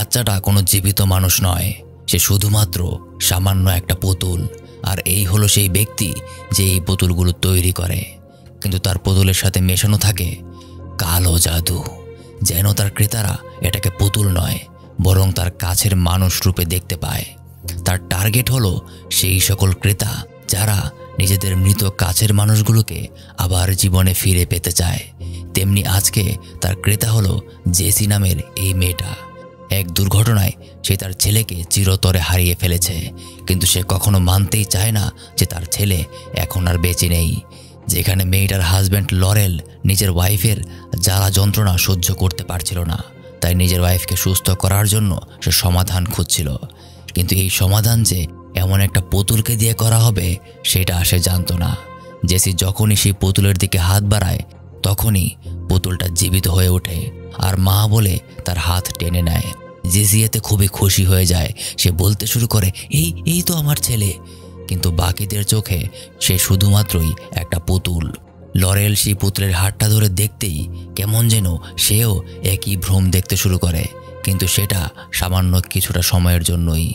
বাচ্চাটা কোনো জীবিত মানুষ নয়, সে শুধুমাত্র সামান্য একটা পুতুল। আর এই হলো সেই ব্যক্তি যে এই পুতুলগুলো তৈরি করে। কিন্তু তার পুতুলের সাথে মেশানো থাকে কালো জাদু, যেন তার ক্রেতারা এটাকে পুতুল নয় বরং তার কাছের মানুষ রূপে দেখতে পায়। তার টার্গেট হলো সেই সকল ক্রেতা যারা নিজেদের মৃত কাছের মানুষগুলোকে আবার জীবনে ফিরে পেতে চায়। তেমনি আজকে তার ক্রেতা হলো জেসি নামের এই মেয়েটা। এক দুর্ঘটনায় সে তার ছেলেকে চিরতরে হারিয়ে ফেলেছে, কিন্তু সে কখনো মানতেই চায় না যে তার ছেলে এখন আর বেঁচে নেই। যেখানে মেয়েটার হাজব্যান্ড লরেল নিজের ওয়াইফের জ্বালা যন্ত্রণা সহ্য করতে পারছিল না, তাই নিজের ওয়াইফকে সুস্থ করার জন্য সে সমাধান খুঁজছিল। কিন্তু এই সমাধান যে এমন একটা পুতুলকে দিয়ে করা হবে সেটা সে জানতো না। জেসি যখনই সেই পুতুলের দিকে হাত বাড়ায় তখনই পুতুলটা জীবিত হয়ে ওঠে আর মা বলে তার হাত টেনে নেয়। জেসি এতে খুবই খুশি হয়ে যায়। সে বলতে শুরু করে, এই তো আমার ছেলে। কিন্তু বাকিদের চোখে সে শুধুমাত্রই একটা পুতুল। লরেল সেই পুতুলের হাতটা ধরে দেখতেই কেমন যেন সেও একই ভ্রম দেখতে শুরু করে, কিন্তু সেটা সামান্য কিছুটা সময়ের জন্যই।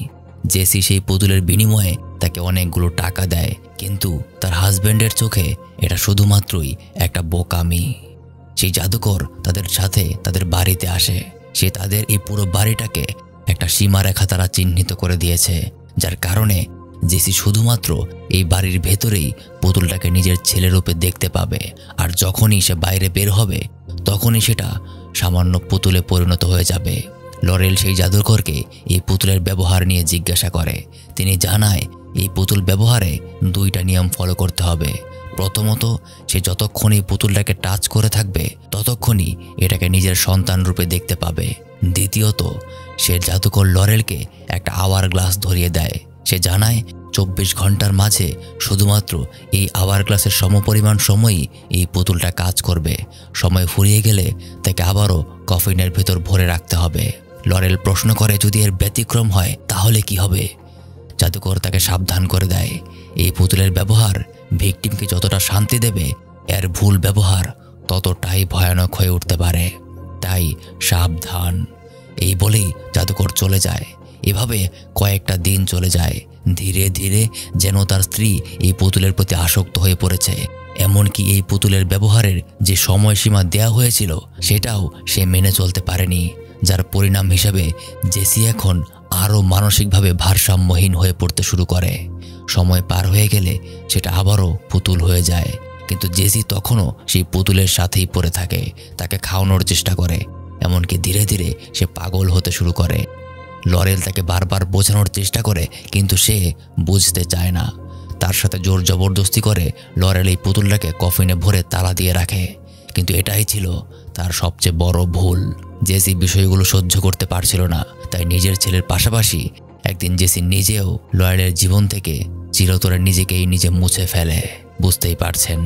জেসি সেই পুতুলের বিনিময়ে তাকে অনেকগুলো টাকা দেয়, কিন্তু তার হাজব্যান্ডের চোখে এটা শুধুমাত্রই একটা বোকামি। সেই জাদুকর তাদের সাথে তাদের বাড়িতে আসে। সে তাদের এই পুরো বাড়িটাকে একটা সীমারেখা তারা চিহ্নিত করে দিয়েছে, যার কারণে জেসি শুধুমাত্র এই বাড়ির ভেতরেই পুতুলটাকে নিজের ছেলেরূপে দেখতে পাবে। আর যখনই সে বাইরে বের হবে তখনই সেটা সামান্য পুতুলে পরিণত হয়ে যাবে। লরেল সেই জাদুকরকে এই পুতুলের ব্যবহার নিয়ে জিজ্ঞাসা করে। তিনি জানায় এই পুতুল ব্যবহারে দুইটা নিয়ম ফলো করতে হবে। প্রথমত, সে যতক্ষণ এই পুতুলটাকে টাচ করে থাকবে ততক্ষণই এটাকে নিজের সন্তান রূপে দেখতে পাবে। দ্বিতীয়ত, সে জাদুকর লরেলকে একটা আওয়ার গ্লাস ধরিয়ে দেয়। সে জানায় 24 ঘন্টার মাঝে শুধুমাত্র এই আওয়ার গ্লাসের সমপরিমাণ সময়ই এই পুতুলটা কাজ করবে। সময় ফুরিয়ে গেলে তাকে আবারও কফিনের ভেতর ভরে রাখতে হবে। লরেল প্রশ্ন করে, যদি এর ব্যতিক্রম হয় তাহলে কি হবে? জাদুকর তাকে সাবধান করে দেয়, এই পুতুলের ব্যবহার ভিকটিমকে যতটা শান্তি দেবে এর ভুল ব্যবহার ততটাই ভয়ানক হয়ে উঠতে পারে, তাই সাবধান। এই বলেই জাদুকর চলে যায়। এভাবে কয়েকটা দিন চলে যায়। ধীরে ধীরে যেন তার স্ত্রী এই পুতুলের প্রতি আসক্ত হয়ে পড়েছে। এমনকি এই পুতুলের ব্যবহারের যে সময়সীমা দেয়া হয়েছিল সেটাও সে মেনে চলতে পারেনি, যার পরিণাম হিসেবে জেসি এখন আরও মানসিকভাবে ভারসাম্যহীন হয়ে পড়তে শুরু করে। সময় পার হয়ে গেলে সেটা আবারও পুতুল হয়ে যায়, কিন্তু জেসি তখনও সেই পুতুলের সাথেই পড়ে থাকে। তাকে খাওয়ানোর চেষ্টা করে, এমনকি ধীরে ধীরে সে পাগল হতে শুরু করে। লরেল তাকে বারবার বোঝানোর চেষ্টা করে, কিন্তু সে বুঝতে চায় না। তার সাথে জোর জবরদস্তি করে লরেল এই পুতুলটাকে কফিনে ভরে তালা দিয়ে রাখে, কিন্তু এটাই ছিল তার সবচেয়ে বড় ভুল। জেসি বিষয়গুলো সহ্য করতে পারছিল না, তাই নিজের ছেলের পাশাপাশি একদিন জেসি নিজেও লরেলের জীবন থেকে চিরতরে নিজে মুছে ফেলে। বুঝতেই পারছেন,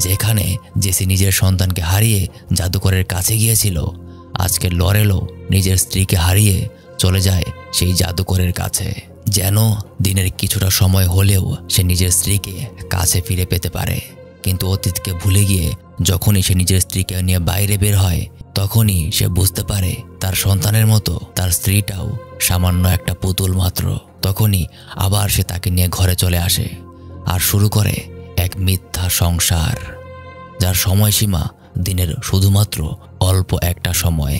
যেখানে জেসি নিজের সন্তানকে হারিয়ে জাদুকরের কাছে গিয়েছিল, আজকে লরেলও নিজের স্ত্রীকে হারিয়ে চলে যায় সেই জাদুকরের কাছে, যেন দিনের কিছুটা সময় হলেও সে নিজের স্ত্রীকে কাছে ফিরে পেতে পারে। কিন্তু অতীতকে ভুলে গিয়ে যখনই সে নিজের স্ত্রীকে নিয়ে বাইরে বের হয় তখনই সে বুঝতে পারে তার সন্তানের মতো তার স্ত্রীটাও সামান্য একটা পুতুল মাত্র। তখনই আবার সে তাকে নিয়ে ঘরে চলে আসে আর শুরু করে এক মিথ্যা সংসার, যার সময়সীমা দিনের শুধুমাত্র অল্প একটা সময়।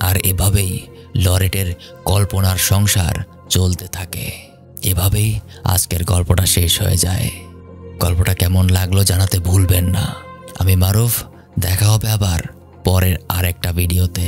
আর এভাবেই লরেটের কল্পনার সংসার চলতে থাকে। এভাবেই আজকের গল্পটা শেষ হয়ে যায়। গল্পটা কেমন লাগলো জানাতে ভুলবেন না। আমি মারুফ, দেখা হবে আবার পরের আরেকটা ভিডিওতে।